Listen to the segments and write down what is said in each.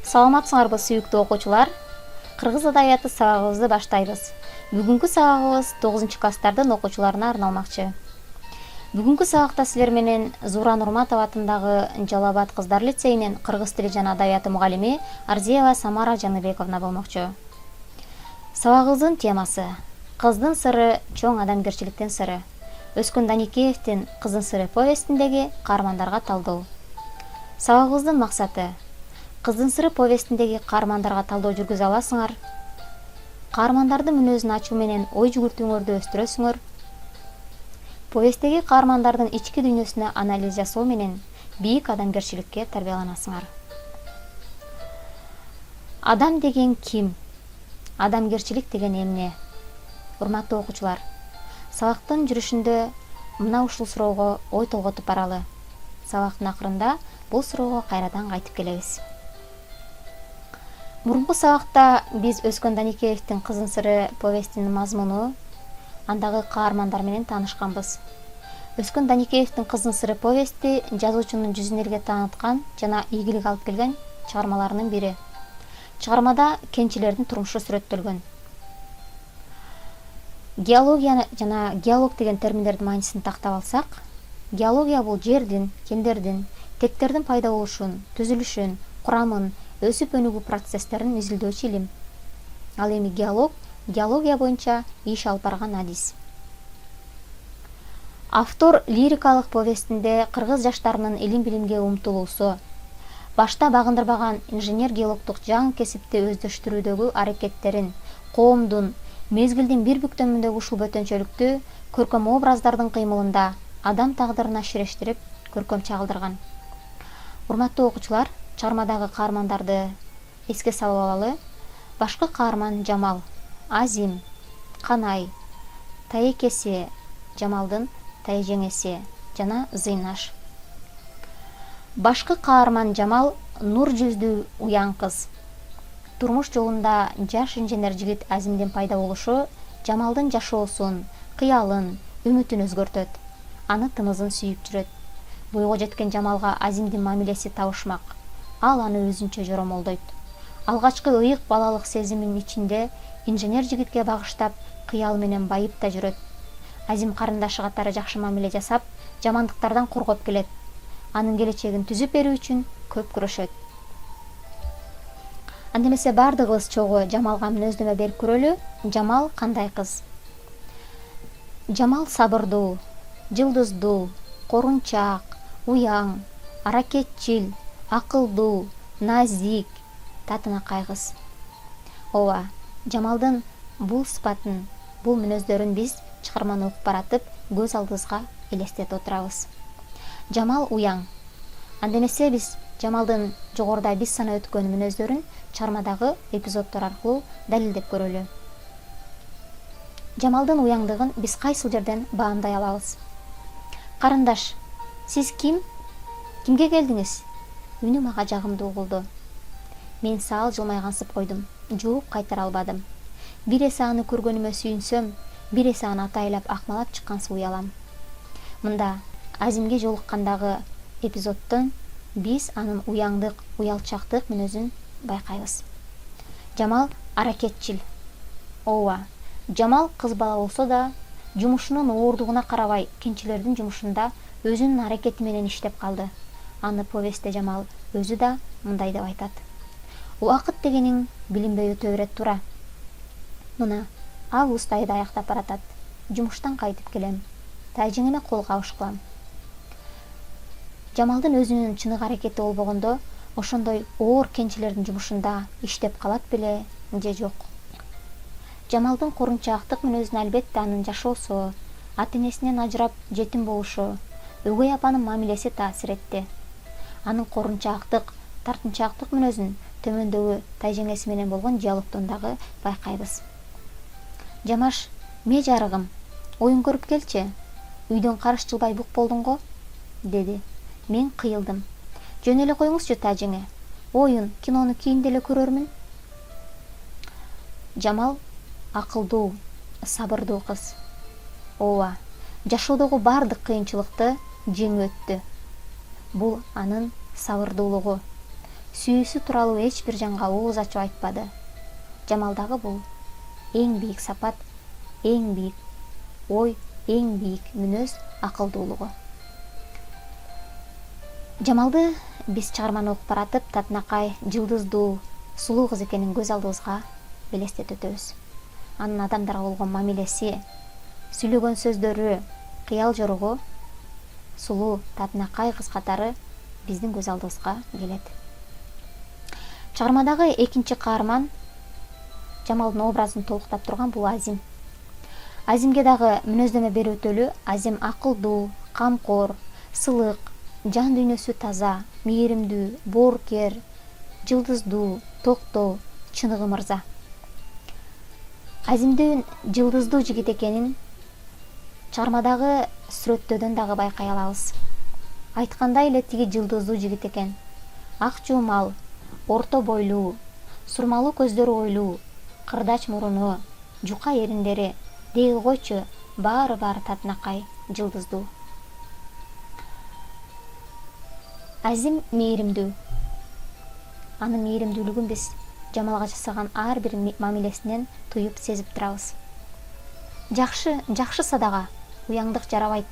Саламатсыңарбы сүйүктүү окуучулар? Кыргыз адабияты сабагыбызды баштайбыз. Бүгүнкү сабагыбыз 9 класстардын окуучуларына арналмакчы. Бүгүнкү сабакта силер менен Зура Нурматова атындагы Жалал Абад кыздар лицейинин кыргыз тили жана адабияты мугалими Арзиева Самара Жаныбековна болмокчу. Сабагыбыздын темасы кыздын сыры чоң адамгерчиликтин сыры. Өскөн Даникеевдин Кыздын сыры повестиндеги каармандарга талдоо. Сабагыбыздын максаты Кыздын сыры повестиндеги каармандарга талдоо жүргүзө аласыңар. Каармандардын мүнөзүн ачуу менен ой жүгүртүүңөрдү өстүрөсүңөр. Повесттеги каармандардын ички дүйнөсүнө анализ жасоо менен бийик адамгерчиликке тарбияланасыңар. Адам деген ким? Адамгерчилик деген эмне? Урматтуу окуучулар, сабактын жүрүшүндө мына ушул суроого ой толготуп баралы. Сабактын акырында бул суроого кайрадан кайтып келебиз. Мурунку сабакта биз Өскөн Даникеевдин Кыздын сыры повестинин мазмуну, андагы каармандар менен таанышканбыз. Өскөн Даникеевдин Кыздын сыры повести жазуучунун жүзүн элге тааныткан жана ийгилик алып келген чыгармаларынын бири. Чыгармада кенчилердин турмушу сүрөттөлгөн. Геология жана геолог деген терминдердин маанисин тактап алсак, геология бул жердин, кендердин, тектердин пайда болушун, түзүлүшүн, курамын, өсүп өнүгүү процесстерин изилдөөчү илим. Ал эми геология боюнча иш алып барган адис. Автор лирикалык повестинде кыргыз жаштарынын илим билимге умтулуусу, башта багындырбаган инженер-геологдук жаңы кесипти өздөштүрүүдөгү аракеттерин, коомдун мезгилдин бир бүктөмүндөгү ушул бөтөнчөлүктү көркөм образдардын кыймылында адам тагдырына ширештирип көркөм чагылдырган. Урматтуу окуучулар, чыгармадагы каармандарды эске салып алалы. Башкы каарман Жамал, Азим, Канай, Таекеси, Жамалдын тайжеңеси жана Зыйнаш. Башкы каарман Жамал нур жүздүү уяң кыз. Турмуш жолунда жаш инженер жигит Азимдин пайда болушу Жамалдын жашоосун, кыялын, үмүтүн өзгөртөт. Аны тымызын сүйүп жүрөт. Бойго жеткен Жамалга Азимдин мамилеси табышмак. Ал аны өзүнчө жоромолдойт. Алгачкы ыйык балалык сезиминин ичинде инженер жигитке багыштап кыял менен байып да жүрөт. Азим карындашы катары жакшы мамиле жасап, жамандыктардан коргоп келет. Анын келечегин түзүп берүү үчүн көп күрөшөт. Анда эмесе бардыгыбыз чогуу Жамалга мүнөздөмө берип көрөлү. Жамал кандай кыз? Жамал сабырдуу, жылдыздуу, корунчак, уяң, аракетчил, акылдуу, назик, татынакай кыз. Ооба, Жамалдын бул сыпатын, бул мүнөздөрүн биз чыгарманы окуп баратып көз алдыбызга элестетип отурабыз. Жамал уяң. Анда эмесе биз Жамалдын жогоруда биз санап өткөн мүнөздөрүн чыгармадагы эпизоддор аркылуу далилдеп көрөлү. Жамалдын уяңдыгын биз кайсыл жерден баамдай алабыз? Карындаш, сиз ким? Кимге келдиңиз? Үнү мага жагымдуу угулду. Мен саал жылмайгансып койдум. Жооп кайтара албадым. Бир эсе аны көргөнүмө сүйүнсөм, бир эсе аны атайлап акмалап чыккансып уялам. Мында Азимге жолуккандагы эпизоддон биз анын уяңдык, уялчактык мүнөзүн байкайбыз. Жамал аракетчил. Ооба, Жамал кыз бала болсо да, жумушунун ооругуна карабай кенчилердин жумушунда өзүнүн аракети менен иштеп калды. Аны повестте Жамал өзү да мындай деп айтат. Убакыт дегениң билинбей өтө берет тура. Мына, август айда аяктап баратат. Жумуштан кайтып келем. Тайжеңеме кол кабыш кылам. Жамалдын өзүнүн чыныгы аракети болбогондо, ошондой оор кенчилердин жумушунда иштеп калат беле же жок? Жамалдын корунчактык мүнөзүнө албетте анын жашоосу, ата-энесинен ажырап жетим болушу, өгөй апанын мамилеси таасир этти. Анын корунчактык, тартынчактык мүнөзүн төмөндөгү тайжеңеси менен болгон диалогдон дагы байкайбыз. Жамаш, ме жарыгым, оюн көрүп келчи. Үйдөн карыш жылбай бук болдуң го, деди. Мен кыйылдым. Жөн эле коюңузчу тайжеңе. Оюн, кинону кийинде эле көрөрмүн. Жамал акылдуу, сабырдуу кыз. Ооба, жашоодогу бардык кыйынчылыкты жеңип өттү. Бул анын сабырдуулугу. сүйүүсү тууралуу эч бир жанга ооз ачып айтпады. Жамалдагы бул эң бийик сапат, эң бийик ой, эң бийик мүнөз акылдуулугу. Жамалды биз чыгарманы окуп баратып татынакай жылдыздуу, сулуу кыз экенин көз алдыбызга элестетип өтөбүз. Анын адамдарга болгон мамилеси, сүйлөгөн сөздөрү, кыял жоругу сулуу татынакай кыз катары биздин көз алдыбызга келет. Чыгармадагы экинчи каарман Жамалдын образын толуктап турган бул Азим. Азимге дагы мүнөздөмө берип өтөлү. Азим акылдуу, камкор, сылык, жан дүйнөсү таза, мээримдүү, боорукер, жылдыздуу, токтоо, чыныгы мырза. Азимдин жылдыздуу жигит экенин чыгармадагы сүрөттөдөн дагы байкай алабыз. Айткандай эле тиги жылдыздуу жигит экен. Ак жуумал, орто бойлуу, сурмалуу көздөрү ойлуу, кырдач муруну, жука эриндери, деги койчу, баары татынакай жылдыздуу. Азим мээримдүү. Анын мээримдүүлүгүн биз Жамалга жасаган ар бир мамилесинен туюп сезип турабыз. Жакшы садага, уяңдык жарабайт.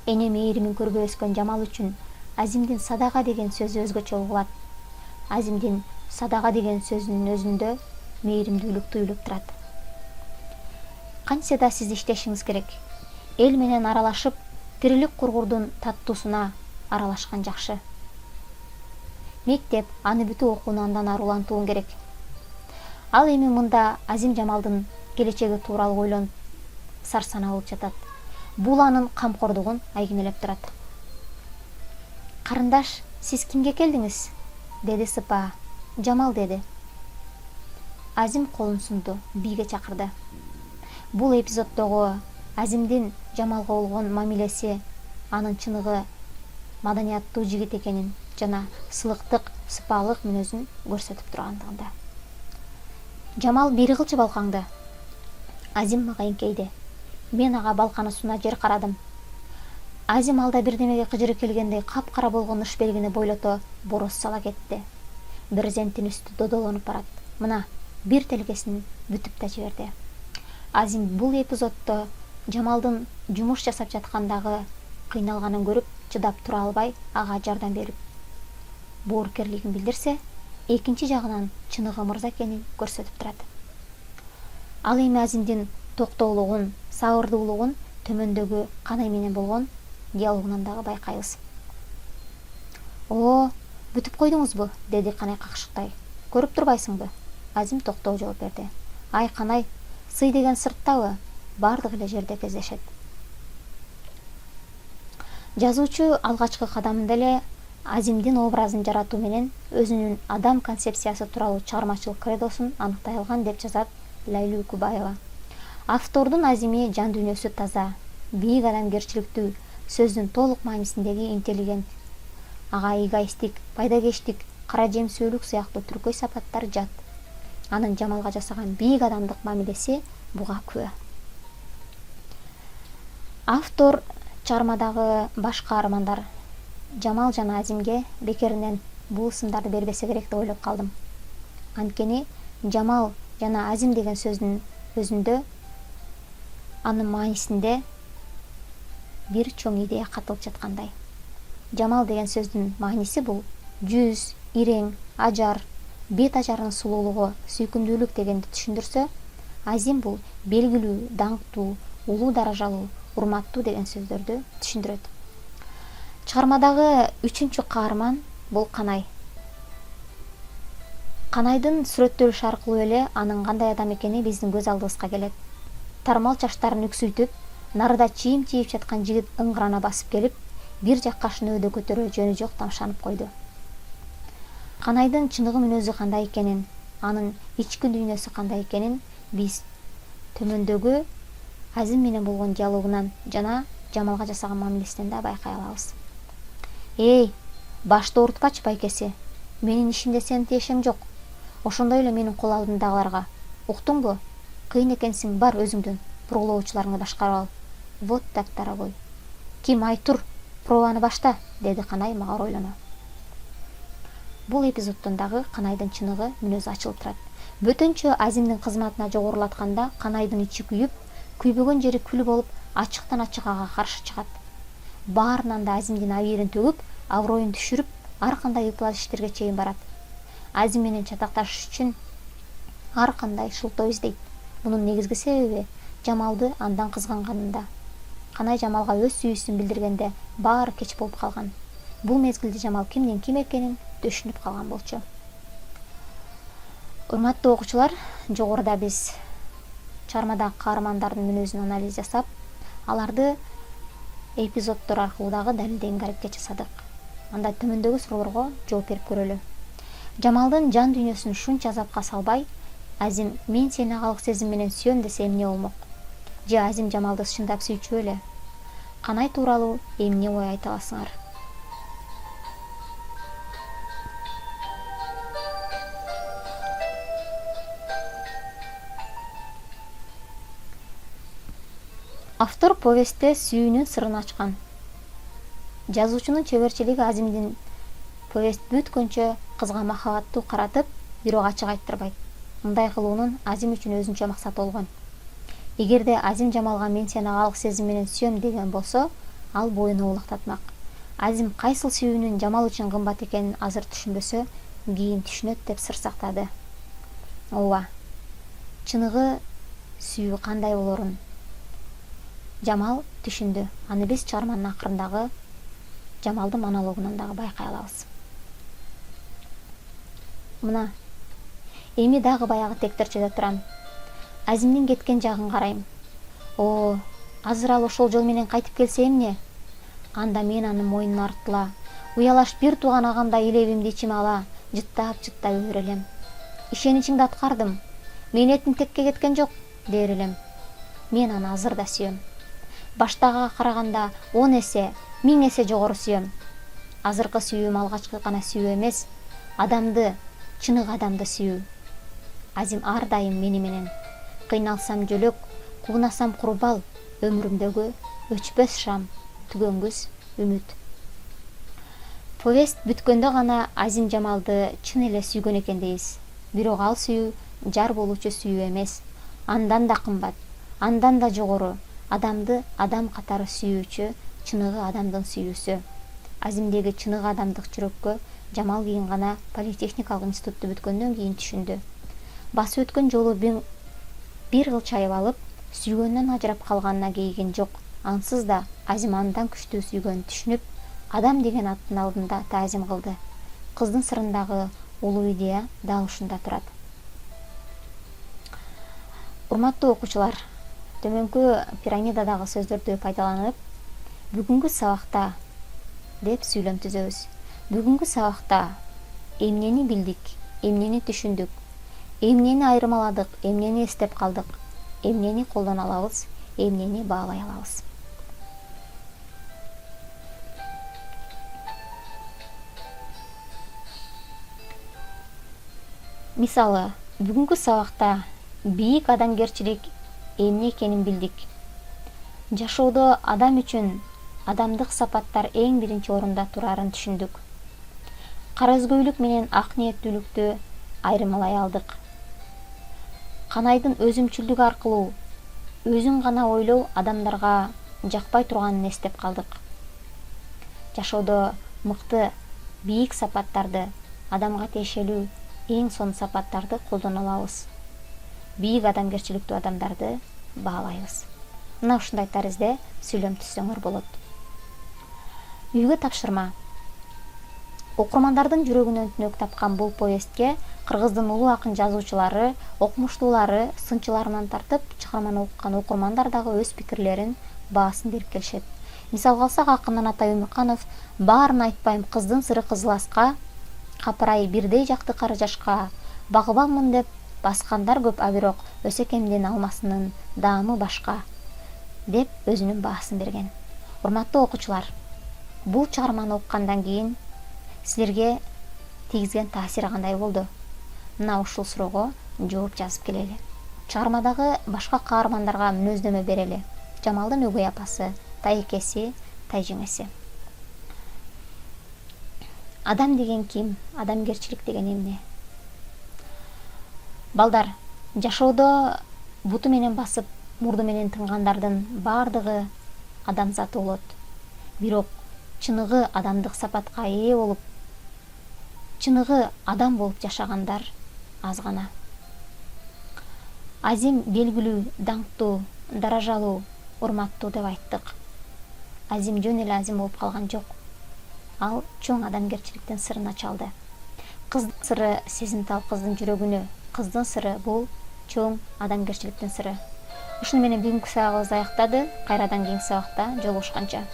Эне мээримин көрбөй өскөн Жамал үчүн Азимдин садага деген сөзү өзгөчө угулат. Азимдин садага деген сөзүнүн өзүндө мээримдүүлүк туюлуп турат. Кантсе да сиз иштешиңиз керек. Эл менен аралашып, тирилик кургурдун таттуусуна аралашкан жакшы. Мектеп, аны бүтүп окууну андан арулантуун керек. Ал эми мында Азим Жамалдын келечеги тууралуу ойлонуп сарсанаа болуп жатат. Бул анын камкордугун айгинелеп турат. Карындаш, сиз кимге келдиңиз? Деди сыпаа. Жамал деди. Азим колун сунду, бийге чакырды. Бул эпизоддогу Азимдин Жамалга болгон мамилеси, анын чыныгы маданияттуу жигит экенин жана сылыктык, сыпаалык мүнөзүн көрсөтүп тургандыгында. Жамал бери кылчы балкаңды. Азим мага эңкейди. Мен ага балканы суна жер карадым. Азим алда бирдемеге кыжыры келгендей капкара болгон ыш белгини бойлото бороз сала кетти. Брезенттин үстү додолонуп барат. Мына, бир телкесин бүтүп да жиберди. Азим бул эпизоддо Жамалдын жумуш жасап жаткандагы кыйналганын көрүп, чыдап тура албай, ага жардам берип боорукерлигин билдирсе, экинчи жагынан чыныгы мырза экенин көрсөтүп турат. Ал эми Азимдин токтоолугун, сабырдуулугун төмөндөгү Канай менен болгон диалогунан дагы байкайбыз. О, бүтүп койдуңузбу? Деди Канай какшыктай. Көрүп турбайсыңбы? Азим токтоо жооп берди. Ай Канай, сый деген сырттабы? Бардык эле жерде кездешет. Жазуучу алгачкы кадамында эле Азимдин образын жаратуу менен өзүнүн адам концепциясы тууралуу чыгармачылык кредосун аныктай алган деп жазат Лайлуу Кубаева. Автордун Азими жан дүйнөсү таза, бийик адамгерчиликтүү, сөздүн толук маанисиндеги интеллигент. Ага эгоисттик, пайдакештик, кара жемсөөлүк сыяктуу түркөй сапаттар жат. Анын Жамалга жасаган бийик адамдык мамилеси буга күбө. Автор чыгармадагы баш каармандар Жамал жана Азимге бекеринен бул ысымдарды бербесе керек деп ойлоп калдым. Анткени Жамал жана Азим деген сөздүн өзүндө, анын маанисинде бир чоң идея катылып жаткандай. Жамал деген сөздүн мааниси бул жүз, ирең, ажар, бет ажарынын сулуулугу, сүйкүмдүүлүк дегенди түшүндүрсө, Азим бул белгилүү, даңктуу, улуу даражалуу, урматтуу деген сөздөрдү түшүндүрөт. Чыгармадагы үчүнчү каарман бул Канай. Канайдын сүрөттөлүшү аркылуу эле анын кандай адам экени биздин көз алдыбызга келет. Тармал чачтарын үксүйтүп, нарыда чийим чийип жаткан жигит ыңгырана басып келип, бир жакка шынөөдө көтөрүү жөнү жок тамшанып койду. Канайдын чыныгы мүнөзү кандай экенин, анын ички дүйнөсү кандай экенин биз төмөндөгү Азим менен болгон диалогунан жана Жамалга жасаган мамилесинен да байкай алабыз. Эй, башты оорутпачы байкеси. Менин ишимде сенин тиешең жок. Ошондой эле менин кол алдымдагыларга. Уктуңбу? Кыйын экенсиң, бар өзүңдүн пробалоочуларыңды башкарып ал. Вот так, дорогой. Ким, ай тур, пробаны башта, деди Канай мага ойлоно. Бул эпизоддон дагы Канайдын чыныгы мүнөзү ачылып турат. Бөтөнчө Азимдин кызматына жогорулатканда Канайдын ичи күйүп, күйбөгөн жери күл болуп, ачыктан ачык ага каршы чыгат. Баарынан да Азимдин абийирин төгүп, аброюн түшүрүп, ар кандай ыплас иштерге чейин барат. Азим менен чатакташыш үчүн ар кандай шылтоо издейт. Мунун негизги себеби Жамалды андан кызганганында. Канай Жамалга өз сүйүүсүн билдиргенде баары кеч болуп калган. Бул мезгилде Жамал кимдин ким экенин түшүнүп калган болчу. Урматтуу окуучулар, жогоруда биз чыгармадагы каармандардын мүнөзүн анализ жасап, аларды эпизоддор аркылуу дагы далилдегенге аракет жасадык. Анда төмөндөгү суроолорго жооп берип көрөлү. Жамалдын жан дүйнөсүн шунча азапка салбай, Азим мен сени агалык сезим менен сүйөм десе эмне болмок? Же Азим Жамалды чындап сүйчү беле? Канай тууралуу эмне ой айта аласыңар? Автор повестте сүйүүнүн сырын ачкан. Жазуучунун чеберчилиги Азимдин повест бүткөнчө кызга махабаттуу каратып, бирок ачык айттырбайт. Мындай кылуунун Азим үчүн өзүнчө максаты болгон. Эгерде Азим Жамалга мен сени агалык сезим менен сүйөм деген болсо, ал боюн улуктатмак. Азим кайсыл сүйүүнүн Жамал үчүн кымбат экенин азыр түшүнбөсө, кийин түшүнөт деп сыр сактады. Ооба, чыныгы сүйүү кандай болорун Жамал түшүндү. Аны биз чыгарманын акырындагы Жамалдын монологунан дагы байкай алабыз. Мына, эми дагы баягы тектерчеде турам. Азимдин кеткен жагын карайм. Азыр ал ошол жол менен кайтып келсе эмне? Анда мен анын мойнуна артыла, уялаш бир тууган агамдай илебимди ичиме ала, жыттап өлөр элем. Ишеничиңди аткардым. Мээнетим текке кеткен жок, дер элем. Мен аны азыр да сүйөм. Баштагыга караганда 10 эсе, 1000 эсе жогору сүйөм. Азыркы сүйүүм алгачкы гана сүйүү эмес, адамды, чыныгы адамды сүйүү. Азим ар дайым мени менен. Кыйналсам жөлөк, куунасам курбал, өмүрүмдөгү өчпөс шам, түгөнгүс үмүт. Повест бүткөндө гана Азим Жамалды чын эле сүйгөн экен дейбиз. Бирок ал сүйүү жар болуучу сүйүү эмес. Андан да кымбат, андан да жогору, адамды адам катары сүйүүчү чыныгы адамдын сүйүүсү. Азимдеги чыныгы адамдык жүрөккө Жамал кийин гана политехникалык институтту бүткөндөн кийин түшүндү. Басып өткөн жолу бир кыл чайып алып, сүйгөндөн ажырап калганына кейиген жок. Ансыз да Азим андан күчтүү сүйгөнүн түшүнүп, адам деген аттын алдында таазим кылды. Кыздын сырындагы улуу идея дал ушунда турат. Урматтуу окуучулар, төмөнкү пирамидадагы сөздөрдү пайдаланып, бүгүнкү сабакта деп сүйлөм түзөбүз. Бүгүнкү сабакта эмнени билдик, эмнени түшүндүк, эмнени айырмаладык, эмнени эстеп калдык, эмнени колдоно алабыз, эмнени баалай алабыз. Мисалы, бүгүнкү сабакта бийик адамгерчилик эмне экенин билдик. Жашоодо адам үчүн адамдык сапаттар эң биринчи орунда турарын түшүндүк. Кара өзгөйлүк менен ак ниеттүүлүктү айырмалай алдык. Канайдын өзүмчүлдүгү аркылуу өзүн гана ойлоо адамдарга жакпай турганын эстеп калдык. Жашоодо мыкты, бийик сапаттарды, адамга тиешелүү эң сонун сапаттарды колдоно алабыз. Бийик адамгерчиликтүү адамдарды баалайбыз. Мына ушундай таризде сүйлөм түзсөңөр болот. Үйгө тапшырма. Окурмандардын жүрөгүнөн түнөк тапкан бул повестке Кыргыздын улуу акын жазуучулары, окумуштуулары, сынчыларынан тартып, чыгарманы окуган окурмандар дагы өз пикирлерин, баасын берип келишет. Мисалга алсак, акын Атай Өмүрканов баарын айтпайм кыздын сыры кызыл аска, капырай бирдей жакты кара жашка, багыбанмын деп баскандар көп, а бирок Өсекемдин алмасынын даамы башка деп өзүнүн баасын берген. Урматтуу окуучулар, бул чыгарманы окугандан кийин силерге тийгизген таасири кандай болду? Мына ушул суроого жооп жазып келели. Чыгармадагы башка каармандарга мүнөздөмө берели. Жамалдын өгөй апасы, тайэкеси, тайжеңеси. Адам деген ким? Адамгерчилик деген эмне? Балдар, жашоодо буту менен басып, мурду менен тынгандардын баардыгы адамзат болот. Бирок чыныгы адамдык сапатка ээ болуп, чыныгы адам болуп жашагандар аз гана. Азим белгилүү, даңктуу, даражалуу, урматтуу деп айттык. Азим жөн эле Азим болуп калган жок. Ал чоң адамгерчиликтин сырын ача алды. Кыздын сыры сезимтал кыздын жүрөгүнө, кыздын сыры бул чоң адамгерчиликтин сыры. Ушуну менен бүгүнкү сабагыбыз аяктады. Кайрадан кийинки сабакта жолугушканча.